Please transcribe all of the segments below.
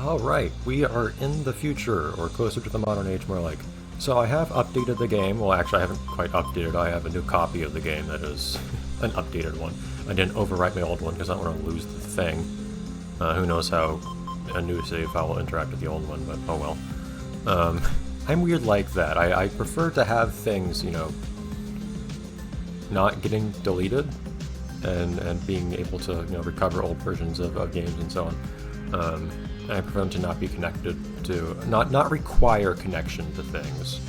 Alright, we are in the future, or closer to the modern age, more like. So I have updated the game. Well, actually, I haven't quite updated. I have a new copy of the game that is an updated one. I didn't overwrite my old one because I don't want to lose the thing. Who knows how a new save file will interact with the old one, but oh well. I'm weird like that. I prefer to have things, you know, not getting deleted and being able to, you know, recover old versions of games and so on. I prefer them to not be connected to, not require connection to things.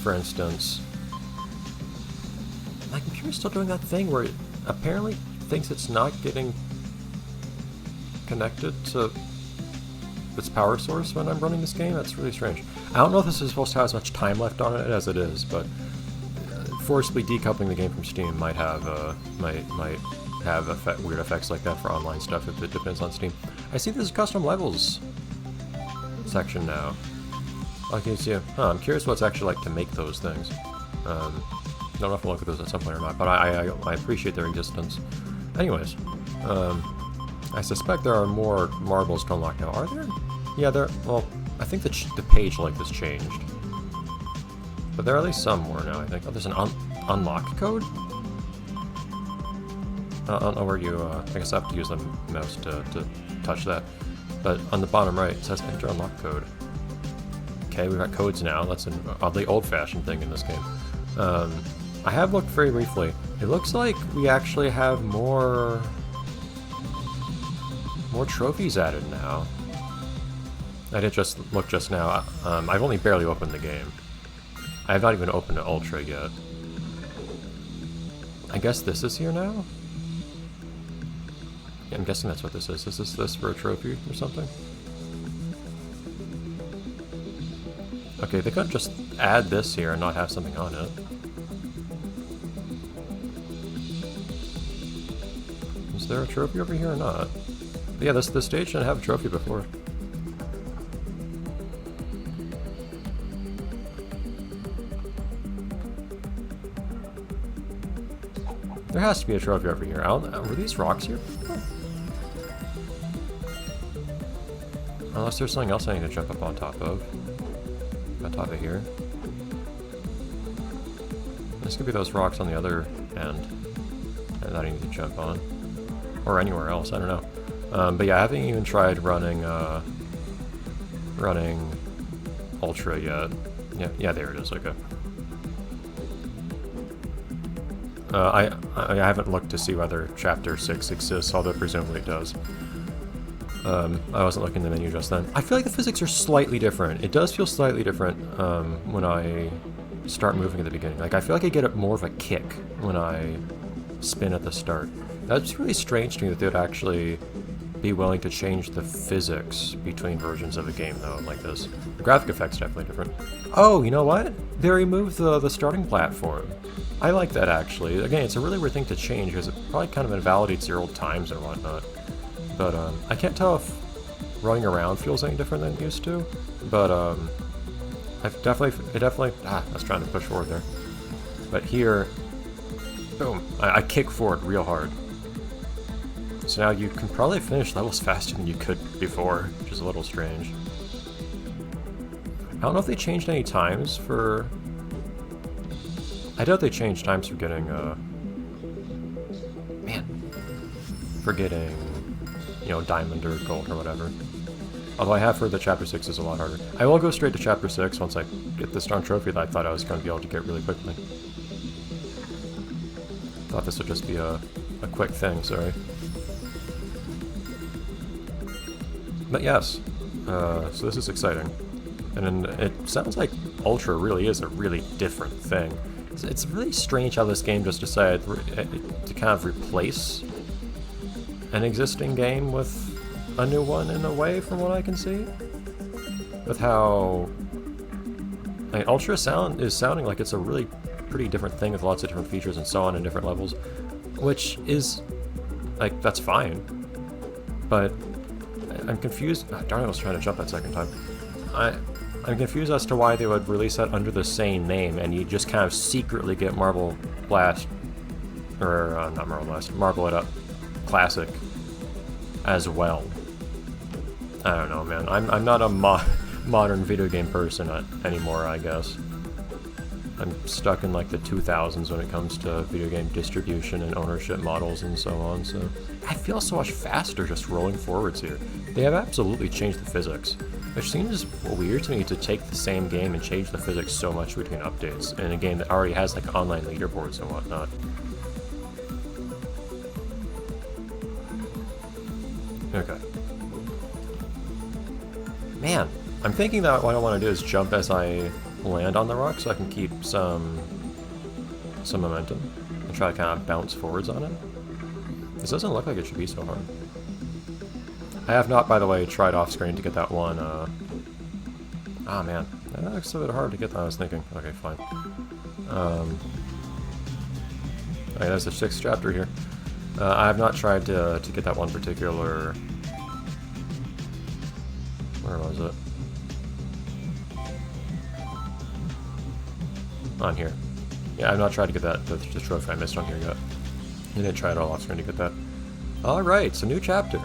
For instance, my computer's still doing that thing where it apparently thinks it's not getting connected to its power source when I'm running this game. That's really strange. I don't know if this is supposed to have as much time left on it as it is, but forcibly decoupling the game from Steam might have weird effects like that for online stuff if it depends on Steam. I see there's a custom levels section now. Okay, so I'm curious what it's actually like to make those things. I don't know if I'll look at those at some point or not, but I appreciate their existence. Anyways, I suspect there are more marbles to unlock now. Are there? Yeah, there. Well, I think the page like this changed, but there are at least some more now. I think. Oh, there's an unlock code. I don't know where you. I guess I have to use the mouse to touch that. But on the bottom right, it says enter unlock code. Okay, we've got codes now. That's an oddly old-fashioned thing in this game. I have looked very briefly. It looks like we actually have more trophies added now. I did just look just now. I've only barely opened the game. I have not even opened the Ultra yet. I guess this is here now? Yeah, I'm guessing that's what this is. Is this for a trophy or something? Okay, they could just add this here and not have something on it. Is there a trophy over here or not? But yeah, this stage didn't have a trophy before. There has to be a trophy over here. Were these rocks here? Unless there's something else I need to jump up on top of. On top of here. This could be those rocks on the other end that I need to jump on. Or anywhere else, I don't know. But yeah, I haven't even tried running Ultra yet. Yeah, there it is, okay. I haven't looked to see whether Chapter 6 exists, although presumably it does. I wasn't looking in the menu just then. I feel like the physics are slightly different. It does feel slightly different when I start moving at the beginning. Like, I feel like I get more of a kick when I spin at the start. That's really strange to me that they would actually be willing to change the physics between versions of a game, though, like this. The graphic effects definitely different. Oh, you know what? They removed the starting platform. I like that, actually. Again, it's a really weird thing to change, because it probably kind of invalidates your old times and whatnot. But, I can't tell if running around feels any different than it used to. But, I was trying to push forward there. But here, boom, I kick forward real hard. So now you can probably finish levels faster than you could before, which is a little strange. I don't know if they changed any times for... I doubt they changed times for getting, you know, diamond or gold or whatever. Although I have heard that Chapter 6 is a lot harder. I will go straight to Chapter 6 once I get this darn trophy that I thought I was going to be able to get really quickly. Thought this would just be a quick thing, sorry. But yes, so this is exciting. And it sounds like Ultra really is a really different thing. It's really strange how this game just decided to kind of replace an existing game with a new one in a way, from what I can see. With how... I mean, Ultra is sounding like it's a really pretty different thing with lots of different features and so on in different levels. Which is... like, that's fine. But I'm confused... Oh, darn it, I was trying to jump that second time. I'm confused as to why they would release that under the same name, and you just kind of secretly get Marble Blast... or, not Marble Blast, Marble It Up Classic as well. I don't know, man. I'm not a modern video game person anymore, I guess. I'm stuck in like the 2000s when it comes to video game distribution and ownership models and so on, so I feel so much faster just rolling forwards here. They have absolutely changed the physics, which seems weird to me to take the same game and change the physics so much between updates in a game that already has like online leaderboards and whatnot. Okay. Man, I'm thinking that what I want to do is jump as I land on the rock so I can keep some momentum and try to kind of bounce forwards on it. This doesn't look like it should be so hard. I have not, by the way, tried off screen to get that one, ah man, that looks a bit hard to get than I was thinking. Okay, fine. Okay, there's the 6th chapter here. I have not tried to get that one particular... Where was it? On here. Yeah, I've not tried to get that, the trophy I missed on here yet. I didn't try it all off screen to get that. Alright, so new chapter.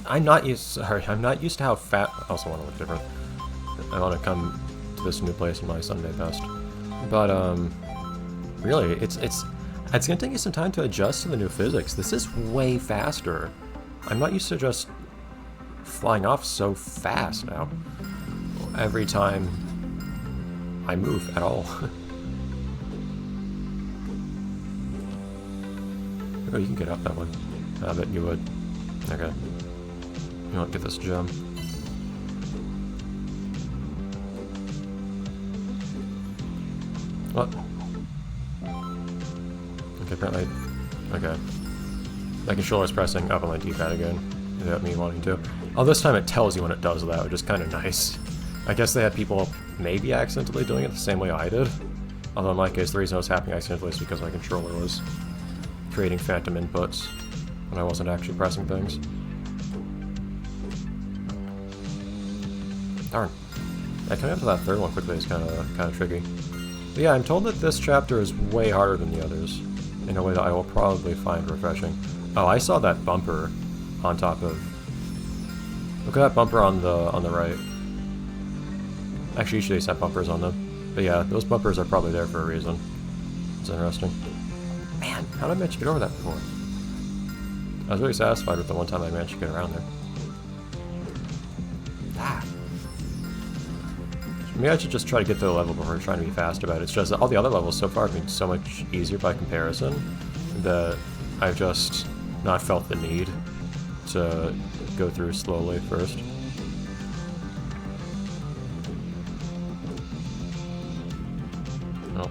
I'm not used to how fat. I also want to look different. I want to come to this new place in my Sunday best. But really, it's gonna take you some time to adjust to the new physics. This is way faster. I'm not used to just flying off so fast now. Every time I move at all. Oh, you can get up that one. I bet you would. Okay. You don't get this gem. What? Okay, apparently. Okay. My controller's pressing up on my D-pad again, without me wanting to. Oh, this time it tells you when it does that, which is kind of nice. I guess they had people maybe accidentally doing it the same way I did. Although in my case, the reason it was happening accidentally is because my controller was creating phantom inputs when I wasn't actually pressing things. Darn. Yeah, coming up to that third one quickly is kind of tricky. But yeah, I'm told that this chapter is way harder than the others, in a way that I will probably find refreshing. Oh, I saw that bumper on top of... Look at that bumper on the right. Actually, each of these have bumpers on them. But yeah, those bumpers are probably there for a reason. It's interesting. Man, how did I manage to get over that before? I was really satisfied with the one time I managed to get around there. Ah. Maybe I should just try to get to the level before trying to be fast about it. It's just that all the other levels so far have been so much easier by comparison that I've just not felt the need to go through slowly first. Oh.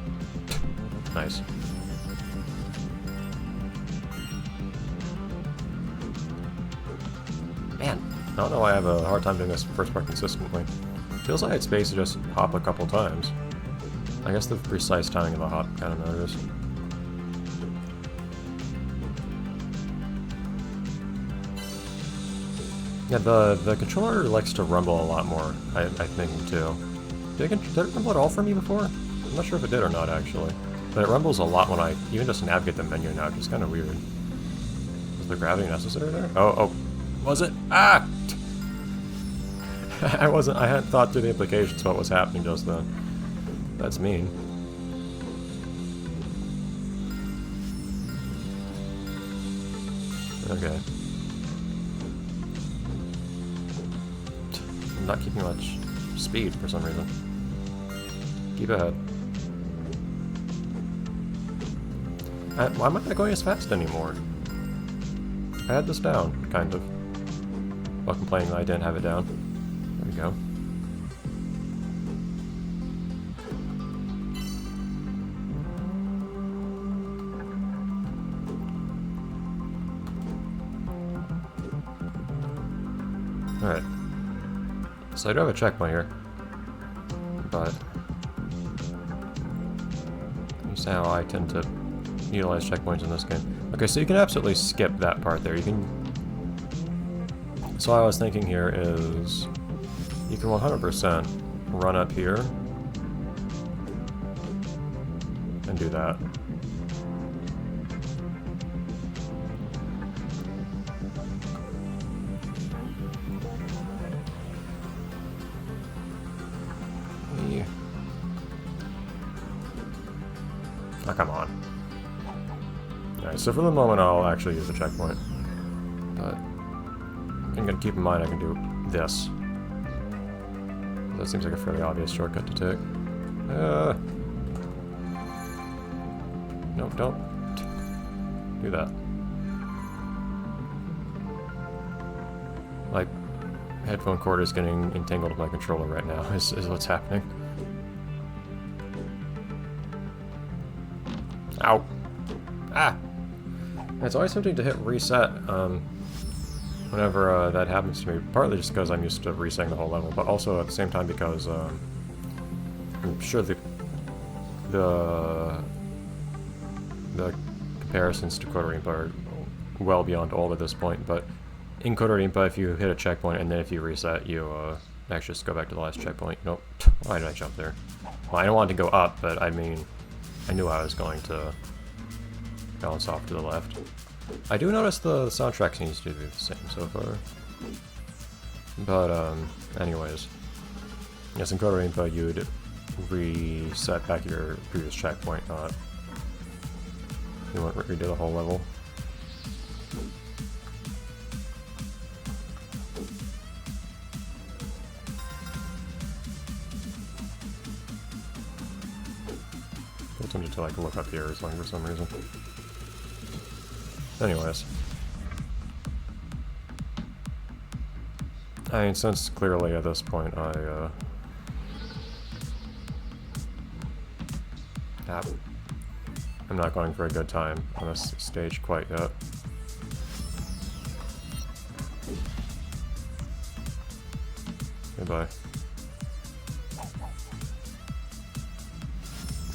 Nice. Man, I don't know why I have a hard time doing this first part consistently. Feels like I had space to just hop a couple times. I guess the precise timing of the hop kind of matters. Yeah, the controller likes to rumble a lot more, I think, too. Did it rumble at all for me before? I'm not sure if it did or not, actually. But it rumbles a lot when I even just navigate the menu now, which is kind of weird. Was the gravity necessary there? Oh, was it? Ah! I hadn't thought through the implications of what was happening just then. That's mean. Okay. I'm not keeping much speed for some reason. Keep ahead. Why am I not going as fast anymore? I had this down, kind of. While complaining that I didn't have it down. There we go. Alright. So I do have a checkpoint here. But you see how I tend to utilize checkpoints in this game. Okay, so you can absolutely skip that part there. You can... So what I was thinking here is... You can 100% run up here and do that. Yeah. Oh, come on. Alright, so for the moment I'll actually use the checkpoint. But I'm gonna keep in mind I can do this. That seems like a fairly obvious shortcut to take. No, don't do that. Like, headphone cord is getting entangled with my controller right now, is what's happening. Ow! Ah! It's always tempting to hit reset whenever that happens to me, partly just because I'm used to resetting the whole level, but also at the same time because I'm sure the comparisons to Kotorimpa are well beyond old at this point, but in Kotorimpa, if you hit a checkpoint and then if you reset, you actually just go back to the last checkpoint. Nope. Why did I jump there? Well, I don't want to go up, but I mean, I knew I was going to bounce off to the left. I do notice the soundtrack seems to be the same so far. But, anyways. Yes, in Kotorimpa, you'd reset back your previous checkpoint, not... You won't redo the whole level. I'm tempted to, like, look up here or something for some reason. Anyways. I mean, since clearly at this point I'm not going for a good time on this stage quite yet. Goodbye.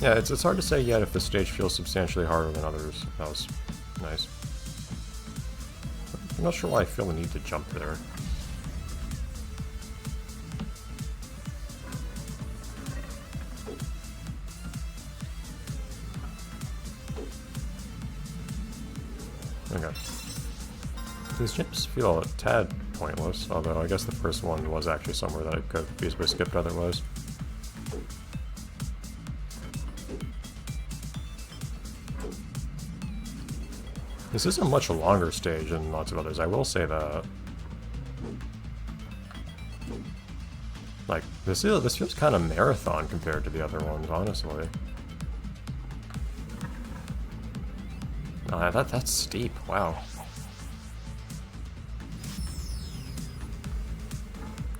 Yeah, it's hard to say yet if this stage feels substantially harder than others. That was nice. I'm not sure why I feel the need to jump there. Okay. These jumps feel a tad pointless, although I guess the first one was actually somewhere that I could have feasibly skipped otherwise. This is a much longer stage than lots of others, I will say that. Like, this feels kind of marathon compared to the other ones, honestly. That's steep, wow.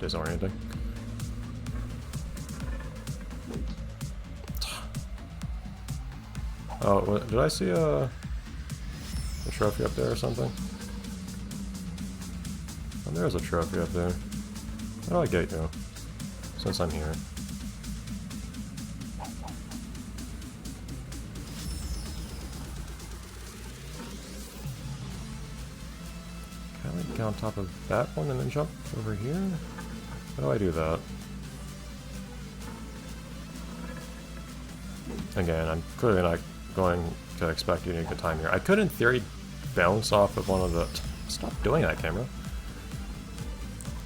Disorienting. Oh, did I see a trophy up there or something? Oh, there's a trophy up there. How do I get you? Since I'm here. Can I get on top of that one and then jump over here? How do I do that? Again, I'm clearly not going to expect you to take the time here. I could, in theory, bounce off of one of the... Stop doing that, camera.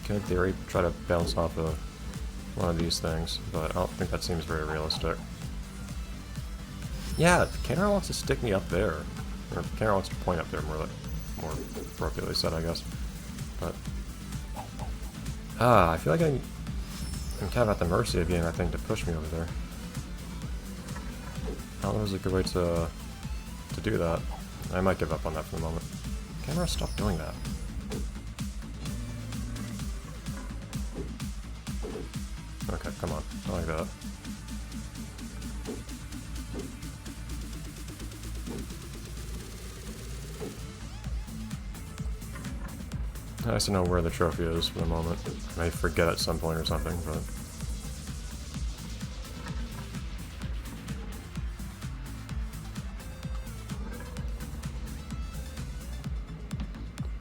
Could, in theory, try to bounce off of one of these things, but I don't think that seems very realistic. Yeah, the camera wants to stick me up there. Or the camera wants to point up there, more appropriately said, I guess. But... I feel like I'm kind of at the mercy of getting that thing to push me over there. I don't know if there's a good way to do that. I might give up on that for the moment. Camera, stop doing that. Okay, come on. I like that. Nice to know where the trophy is for the moment. I may forget at some point or something, but...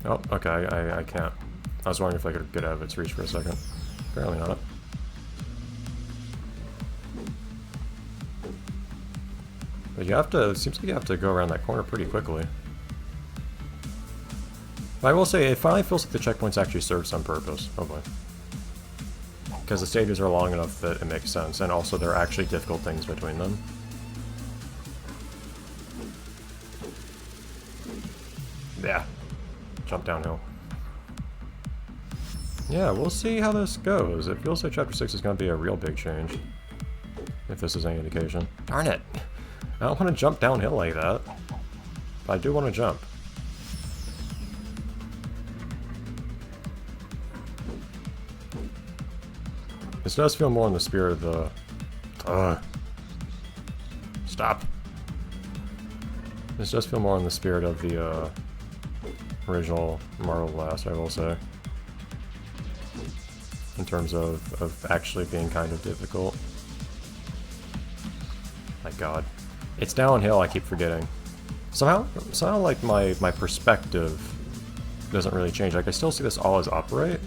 Oh, okay, I can't. I was wondering if I could get out of its reach for a second. Apparently not. But you have to, it seems like you have to go around that corner pretty quickly. But I will say, it finally feels like the checkpoints actually serve some purpose. Oh boy. Because the stages are long enough that it makes sense, and also there are actually difficult things between them. Yeah. Jump downhill. Yeah, we'll see how this goes. It feels like Chapter 6 is going to be a real big change. If this is any indication. Darn it! I don't want to jump downhill like that. But I do want to jump. This does feel more in the spirit of the... Stop. This does feel more in the spirit of the original Marble Blast, I will say. In terms of actually being kind of difficult. My god. It's downhill, I keep forgetting. Somehow like my perspective doesn't really change. Like I still see this all as upright,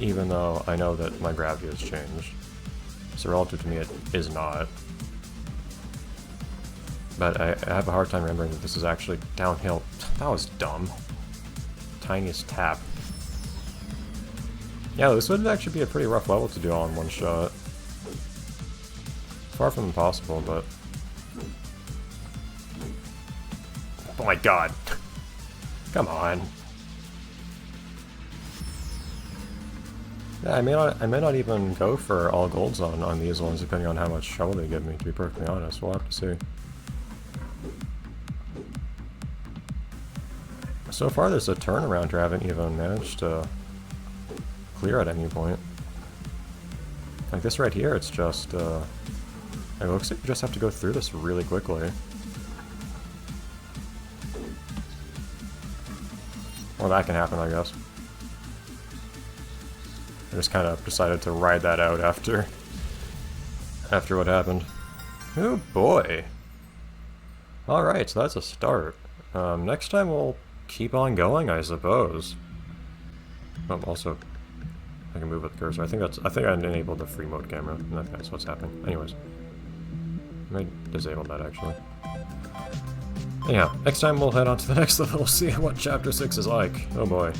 even though I know that my gravity has changed. So relative to me it is not. But I have a hard time remembering that this is actually downhill. That was dumb. Tiniest tap. Yeah, this would actually be a pretty rough level to do all in one shot. Far from impossible, but... Oh my god! Come on! Yeah, I may not even go for all golds on these ones, depending on how much trouble they give me, to be perfectly honest. We'll have to see. So far, there's a turnaround I haven't even managed to clear at any point. Like this right here, it's just, it looks like you just have to go through this really quickly. Well, that can happen, I guess. I just kind of decided to ride that out after what happened. Oh boy! Alright, so that's a start. Next time we'll keep on going, I suppose. Oh, also, I can move with the cursor. I think I enabled the free mode camera, and that's what's happening. Anyways. I may disable that, actually. Anyhow, next time we'll head on to the next level, see what Chapter 6 is like. Oh boy.